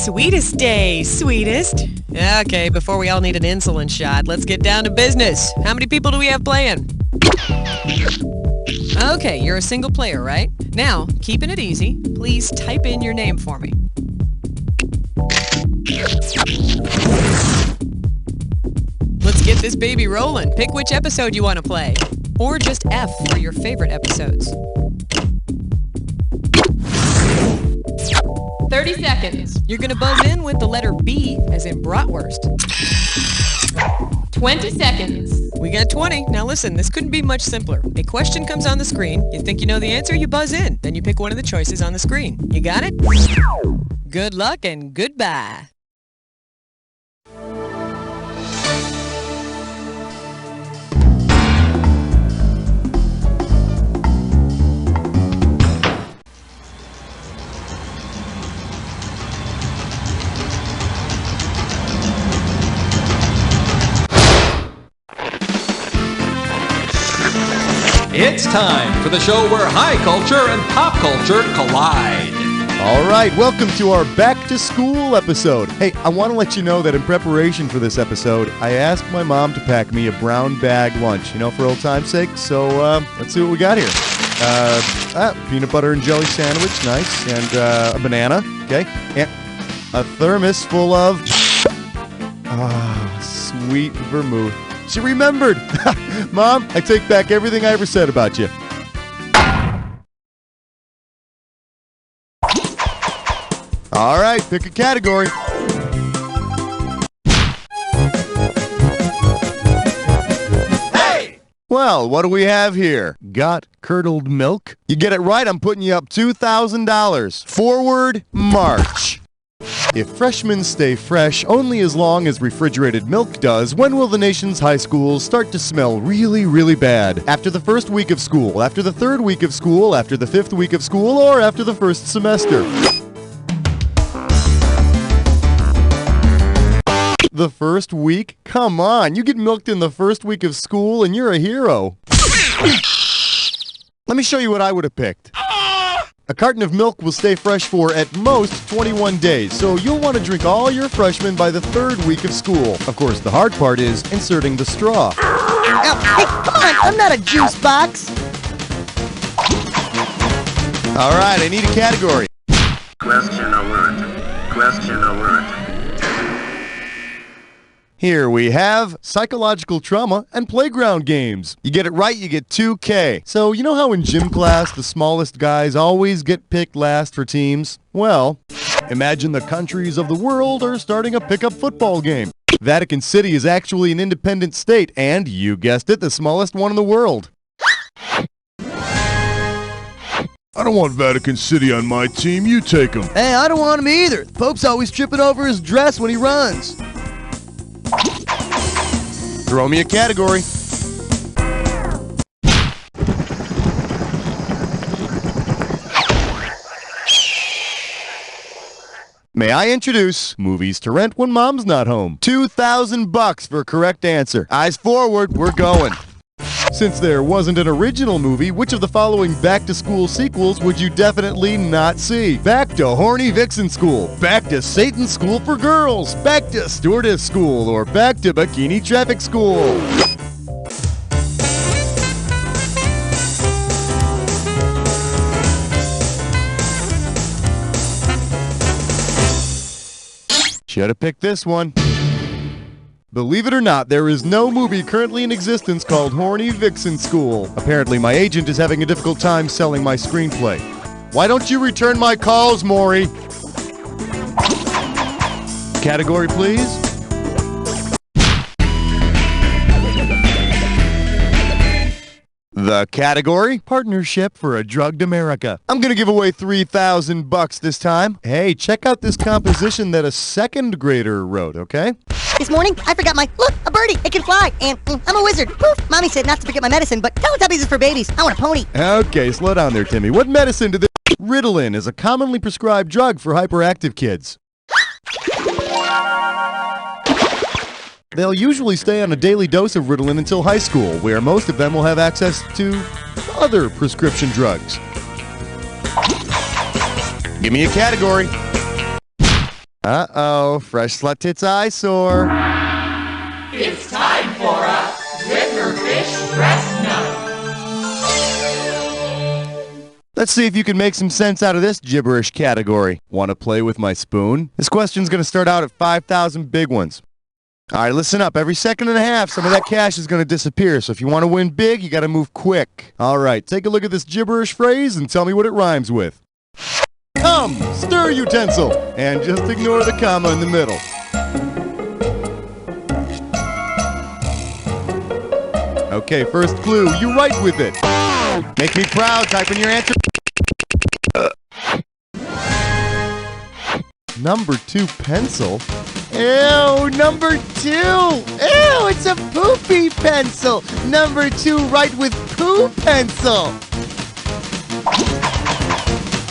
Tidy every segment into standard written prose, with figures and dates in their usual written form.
Sweetest day, sweetest. Okay, before we all need an insulin shot, let's get down to business. How many people do we have playing? Okay, you're a single player, right? Now, keeping it easy, please type in your name for me. Let's get this baby rolling. Pick which episode you want to play. Or just F for your favorite episodes. 30 seconds. You're gonna buzz in with the letter B, as in bratwurst. 20 seconds. We got 20. Now listen, this couldn't be much simpler. A question comes on the screen. You think you know the answer, you buzz in. Then you pick one of the choices on the screen. You got it? Good luck and goodbye. It's time for the show where high culture and pop culture collide. All right, welcome to our back to school episode. Hey, I want to let you know that in preparation for this episode, I asked my mom to pack me a brown bag lunch, for old time's sake. So let's see what we got here. Peanut butter and jelly sandwich, nice, and a banana, okay, and a thermos full of sweet vermouth. She remembered. Mom, I take back everything I ever said about you. All right, pick a category. Hey! Well, what do we have here? Got curdled milk? You get it right, I'm putting you up $2,000. Forward march. If freshmen stay fresh only as long as refrigerated milk does, when will the nation's high schools start to smell really, really bad? After the first week of school, after the third week of school, after the fifth week of school, or after the first semester? The first week? Come on, you get milked in the first week of school and you're a hero. Let me show you what I would have picked. A carton of milk will stay fresh for, at most, 21 days, so you'll want to drink all your freshmen by the third week of school. Of course, the hard part is inserting the straw. Hey, come on, I'm not a juice box. All right, I need a category. Question alert. Question alert. Here we have psychological trauma and playground games. You get it right, you get 2K. So you know how in gym class the smallest guys always get picked last for teams? Well, imagine the countries of the world are starting a pickup football game. Vatican City is actually an independent state, and you guessed it, the smallest one in the world. I don't want Vatican City on my team, you take them. Hey, I don't want him either. The Pope's always tripping over his dress when he runs. Throw me a category. May I introduce movies to rent when mom's not home? $2,000 for a correct answer. Eyes forward, we're going. Since there wasn't an original movie, which of the following back-to-school sequels would you definitely not see? Back to Horny Vixen School, Back to Satan School for Girls, Back to Stewardess School, or Back to Bikini Traffic School? Should have picked this one. Believe it or not, there is no movie currently in existence called Horny Vixen School. Apparently, my agent is having a difficult time selling my screenplay. Why don't you return my calls, Maury? Category, please. The category, Partnership for a Drugged America. I'm gonna give away $3,000 this time. Hey, check out this composition that a second grader wrote, okay? This morning, I forgot look, a birdie, it can fly, and I'm a wizard. Poof! Mommy said not to pick up my medicine, but Teletubbies is for babies. I want a pony. Okay, slow down there, Timmy. What medicine did this? Ritalin is a commonly prescribed drug for hyperactive kids. They'll usually stay on a daily dose of Ritalin until high school, where most of them will have access to other prescription drugs. Give me a category. Uh-oh, fresh slut tits eyesore. It's time for a Riverfish Breast Nut. Let's see if you can make some sense out of this gibberish category. Want to play with my spoon? This question's going to start out at 5,000 big ones. All right, listen up. Every second and a half, some of that cash is going to disappear. So if you want to win big, you got to move quick. All right, take a look at this gibberish phrase and tell me what it rhymes with. Come, stir utensil, and just ignore the comma in the middle. Okay, first clue, you write with it. Make me proud, type in your answer. Number 2 pencil? Ew, number 2! Ew, it's a poopy pencil! Number 2, write with poo pencil!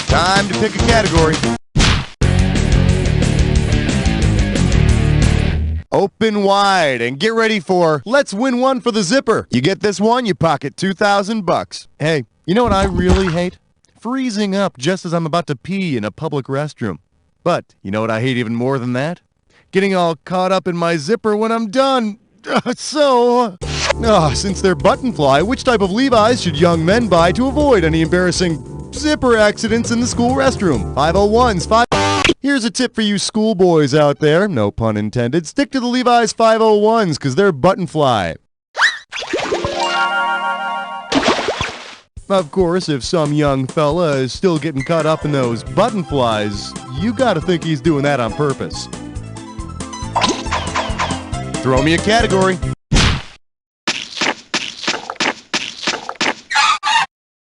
Time to pick a category. Open wide and get ready for Let's Win One for the Zipper. You get this one, you pocket $2,000. Hey, you know what I really hate? Freezing up just as I'm about to pee in a public restroom. But you know what I hate even more than that? Getting all caught up in my zipper when I'm done. Since they're button fly, which type of Levi's should young men buy to avoid any embarrassing zipper accidents in the school restroom? 501s, Here's a tip for you schoolboys out there, no pun intended. Stick to the Levi's 501s because they're button fly. Of course, if some young fella is still getting caught up in those button flies, you gotta think he's doing that on purpose. Throw me a category.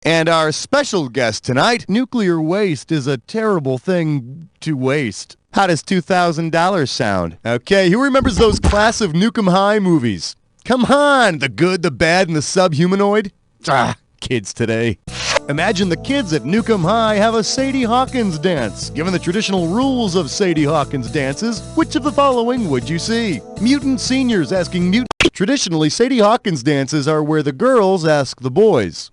And our special guest tonight, nuclear waste is a terrible thing to waste. How does $2,000 sound? Okay, who remembers those class of Nukem High movies? Come on, the good, the bad, and the subhumanoid? Kids today. Imagine the kids at Nukem High have a Sadie Hawkins dance. Given the traditional rules of Sadie Hawkins dances, which of the following would you see? Mutant seniors asking mutant. Traditionally, Sadie Hawkins dances are where the girls ask the boys.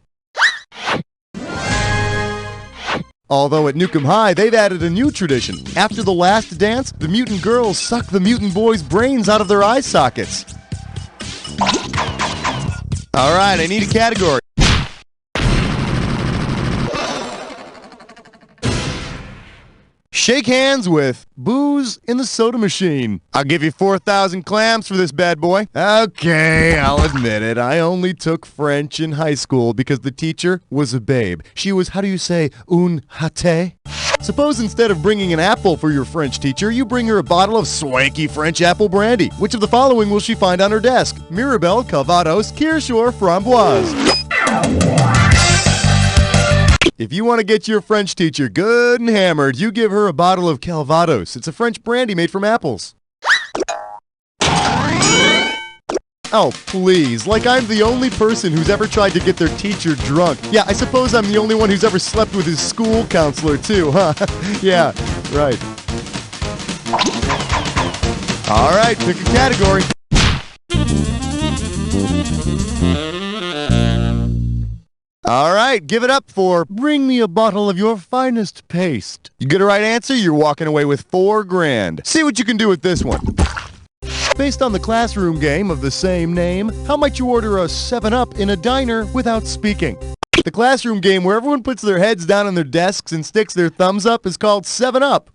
Although at Nukem High, they've added a new tradition. After the last dance, the mutant girls suck the mutant boys' brains out of their eye sockets. All right, I need a category. Shake hands with booze in the soda machine. I'll give you 4,000 clams for this bad boy. Okay, I'll admit it. I only took French in high school because the teacher was a babe. She was, how do you say, un hâte? Suppose instead of bringing an apple for your French teacher, you bring her a bottle of swanky French apple brandy. Which of the following will she find on her desk? Mirabelle, Calvados, Kirsch, or Framboise? If you want to get your French teacher good and hammered, you give her a bottle of Calvados. It's a French brandy made from apples. Oh, please. Like I'm the only person who's ever tried to get their teacher drunk. Yeah, I suppose I'm the only one who's ever slept with his school counselor, too, huh? Yeah, right. All right, pick a category. All right, give it up for bring me a bottle of your finest paste. You get a right answer, you're walking away with $4,000. See what you can do with this one. Based on the classroom game of the same name, how might you order a 7-Up in a diner without speaking? The classroom game where everyone puts their heads down on their desks and sticks their thumbs up is called 7-Up.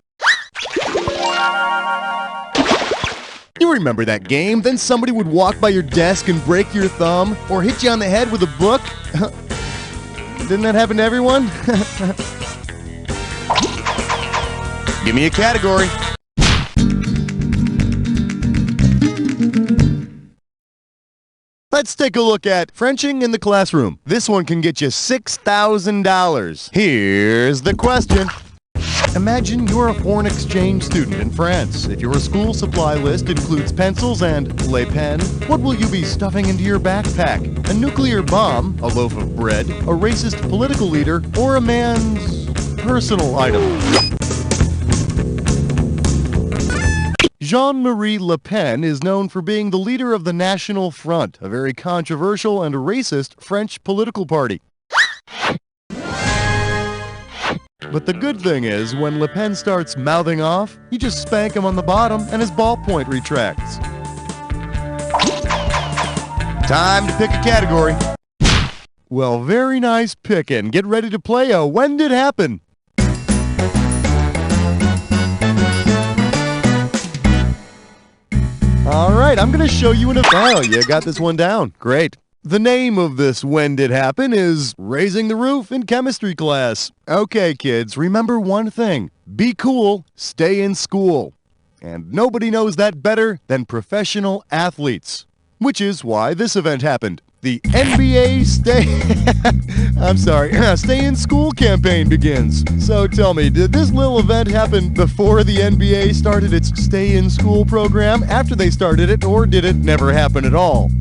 You remember that game? Then somebody would walk by your desk and break your thumb or hit you on the head with a book. Didn't that happen to everyone? Give me a category. Let's take a look at Frenching in the classroom. This one can get you $6,000. Here's the question. Imagine you're a foreign exchange student in France. If your school supply list includes pencils and Les Pen, what will you be stuffing into your backpack? A nuclear bomb, a loaf of bread, a racist political leader, or a man's personal item? Jean-Marie Le Pen is known for being the leader of the National Front, a very controversial and racist French political party. But the good thing is, when Le Pen starts mouthing off, you just spank him on the bottom and his ballpoint retracts. Time to pick a category. Well, very nice picking. Get ready to play a When Did Happen? All right, I'm going to show you an event. Oh, you got this one down. Great. The name of this When Did Happen is Raising the Roof in chemistry class. Okay, kids, remember one thing. Be cool, stay in school. And nobody knows that better than professional athletes. Which is why this event happened. The NBA Stay in School campaign begins. So tell me, did this little event happen before the NBA started its Stay in School program, after they started it, or did it never happen at all?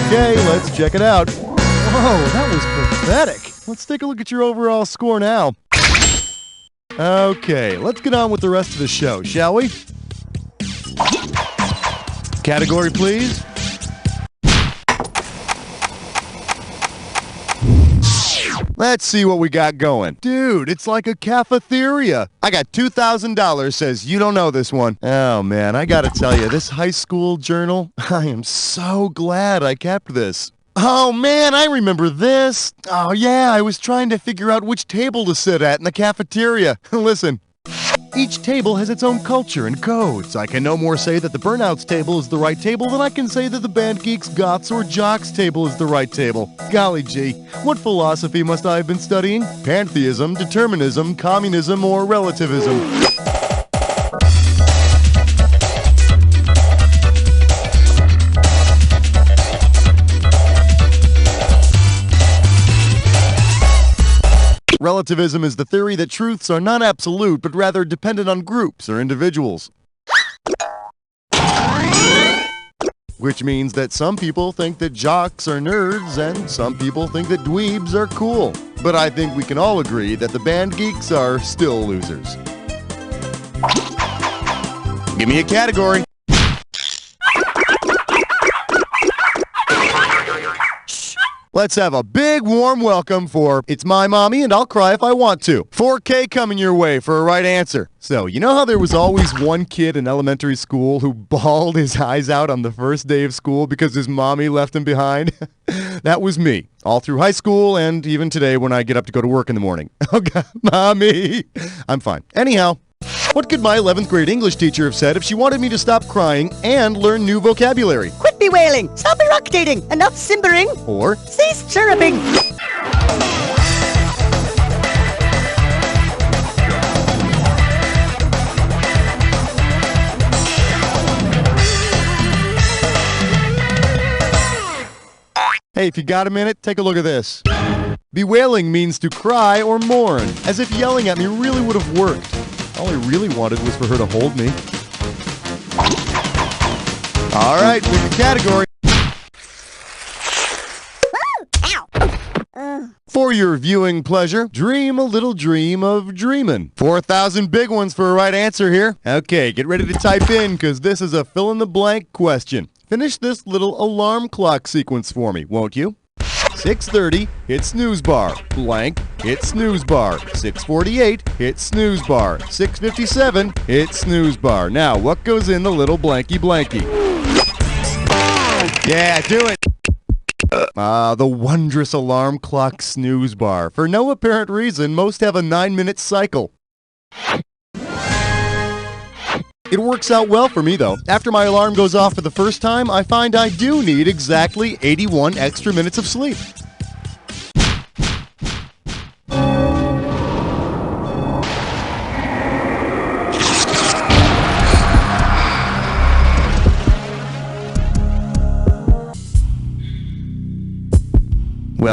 Okay, let's check it out. Whoa, that was pathetic. Let's take a look at your overall score now. Okay, let's get on with the rest of the show, shall we? Category, please. Let's see what we got going. Dude, it's like a cafeteria. I got $2,000, says you don't know this one. Oh man, I gotta tell you, this high school journal, I am so glad I kept this. Oh man, I remember this. Oh yeah, I was trying to figure out which table to sit at in the cafeteria. Listen. Each table has its own culture and codes. I can no more say that the Burnouts table is the right table than I can say that the Band Geeks, Goths, or Jocks table is the right table. Golly gee, what philosophy must I have been studying? Pantheism, determinism, communism, or relativism? Relativism is the theory that truths are not absolute, but rather dependent on groups or individuals. Which means that some people think that jocks are nerds, and some people think that dweebs are cool. But I think we can all agree that the Band Geeks are still losers. Give me a category. Let's have a big warm welcome for It's My Mommy and I'll Cry If I Want To. 4K coming your way for a right answer. So, you know how there was always one kid in elementary school who bawled his eyes out on the first day of school because his mommy left him behind? That was me, all through high school and even today when I get up to go to work in the morning. Oh God, Mommy! I'm fine. Anyhow, what could my 11th grade English teacher have said if she wanted me to stop crying and learn new vocabulary? Quit bewailing. Stop eructating. Enough simbering. Or, Cease chirruping. hey, if you got a minute, take a look at this. Bewailing means to cry or mourn, as if yelling at me really would have worked. All I really wanted was for her to hold me. All right, pick a category. For your viewing pleasure, dream a little dream of dreamin'. 4,000 big ones for a right answer here. Okay, get ready to type in, because this is a fill-in-the-blank question. Finish this little alarm clock sequence for me, won't you? 6:30, hit snooze bar. Blank, hit snooze bar. 6:48, hit snooze bar. 6:57, hit snooze bar. Now, what goes in the little blanky blanky? Yeah, do it. The wondrous alarm clock snooze bar. For no apparent reason, most have a 9-minute cycle. It works out well for me, though. After my alarm goes off for the first time, I find I do need exactly 81 extra minutes of sleep.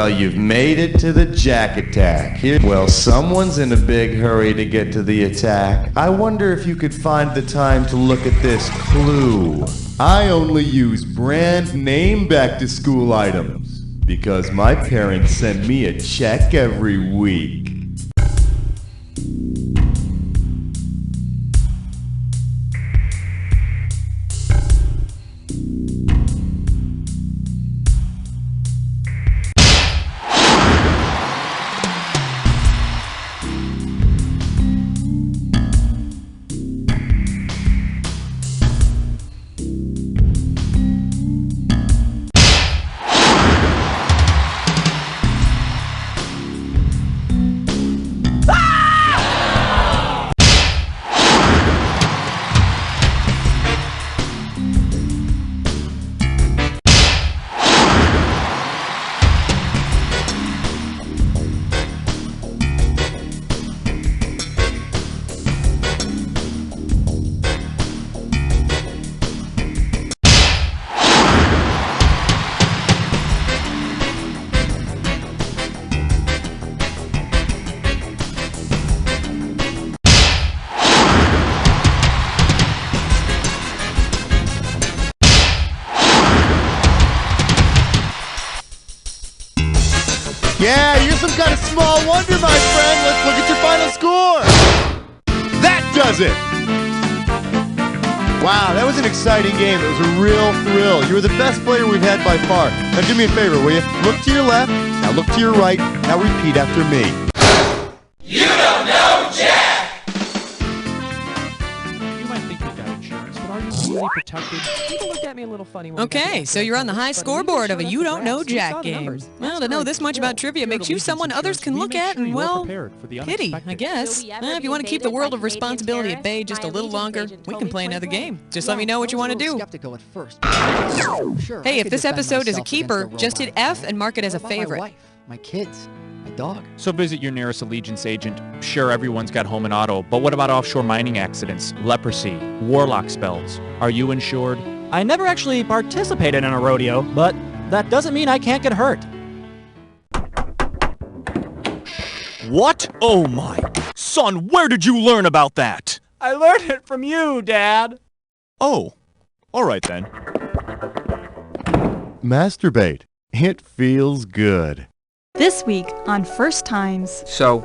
Well, you've made it to the Jack Attack. Well, someone's in a big hurry to get to the attack. I wonder if you could find the time to look at this clue. I only use brand name back-to-school items because my parents send me a check every week. Yeah, you're some kind of small wonder, my friend. Let's look at your final score. That does it. Wow, that was an exciting game. It was a real thrill. You were the best player we've had by far. Now do me a favor, will you? Look to your left, now look to your right, now repeat after me. You don't know Jack! You might think you've got insurance, but are you really protected? People look at me a little funny when Okay, so you're on the high scoreboard of a You Don't Know Jack game. Well, to know this much about trivia makes you someone others can look at and, well, pity, I guess. If you want to keep the world of responsibility at bay just a little longer, we can play another game. Just let me know what you want to do. Hey, if this episode is a keeper, just hit F and mark it as a favorite. My kids, my dog. So visit your nearest Allegiance agent. Sure, everyone's got home and auto, but what about offshore mining accidents, leprosy, warlock spells? Are you insured? I never actually participated in a rodeo, but that doesn't mean I can't get hurt. What? Oh my. Son, where did you learn about that? I learned it from you, Dad. Oh, all right then. Masturbate. It feels good. This week on First Times. So,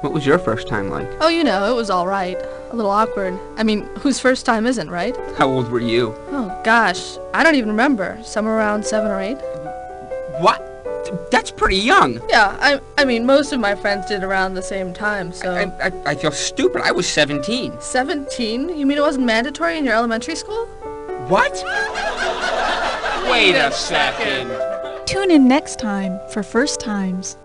what was your first time like? Oh, you know, it was all right. A little awkward. I mean, whose first time isn't, right? How old were you? Oh, gosh. I don't even remember. Somewhere around 7 or 8. What? That's pretty young. Yeah, I mean, most of my friends did around the same time, so... I feel stupid. I was 17. 17? You mean it wasn't mandatory in your elementary school? What? Wait a second. Tune in next time for First Times.